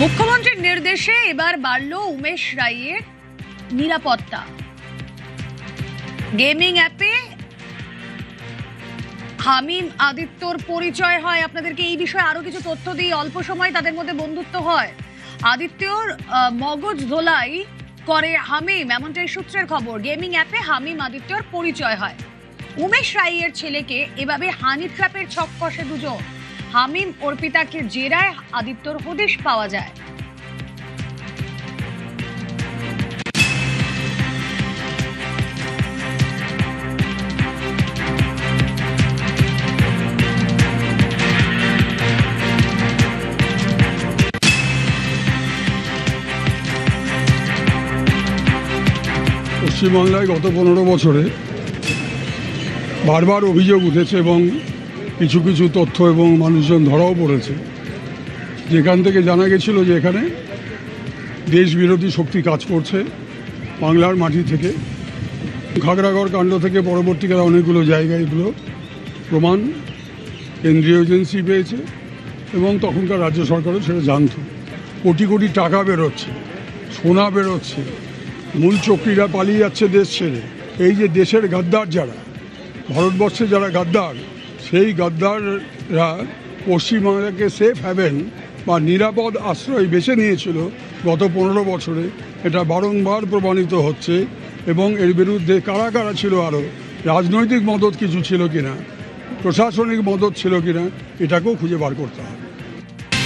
মুখ্যমন্ত্রীর নির্দেশে এবার বাড়ল উমেশ রায়ের নিরাপত্তা। গেমিং অ্যাপে হামিম আদিত্যর পরিচয় হয়। আপনাদেরকে এই বিষয়ে আরো কিছু তথ্য দিই। অল্প সময় তাদের মধ্যে বন্ধুত্ব হয়। আদিত্যর মগজ ধোলাই করে হামিম, এমনটাই সূত্রের খবর। গেমিং অ্যাপে হামিম আদিত্যর পরিচয় হয়। উমেশ রায়ের ছেলেকে এভাবে হানি ট্র্যাপের ছক কষে দুজন। হামিম অর্পিতাকে জেরায় আদিত্যর হদিশ পাওয়া যায়। পশ্চিমবাংলায় গত 15 বছরে বারবার অভিযোগ উঠেছে এবং কিছু কিছু তথ্য এবং মানুষজন ধরাও পড়েছে, যেখান থেকে জানা গেছিল যে এখানে দেশবিরোধী শক্তি কাজ করছে বাংলার মাটি থেকে। খাগড়াগড় কাণ্ড থেকে পরবর্তীকালে অনেকগুলো জায়গায় এগুলো প্রমাণ কেন্দ্রীয় এজেন্সি পেয়েছে এবং তখনকার রাজ্য সরকারও সেটা জানত। কোটি কোটি টাকা বেরোচ্ছে, সোনা বেরোচ্ছে, মূল চক্রীরা পালিয়ে যাচ্ছে দেশ ছেড়ে। এই যে দেশের গাদ্দার যারা, ভারতবর্ষে যারা গাদ্দার, সেই গাদ্দাররা পশ্চিমবাংলাকে সেফ হ্যাভেন বা নিরাপদ আশ্রয় বেছে নিয়েছিল গত 15 বছরে। এটা বারংবার প্রমাণিত হচ্ছে এবং এর বিরুদ্ধে কারা কারা ছিল, আরও রাজনৈতিক মদত কিছু ছিল কিনা, প্রশাসনিক মদত ছিল কিনা, এটাকেও খুঁজে বার করতে হবে।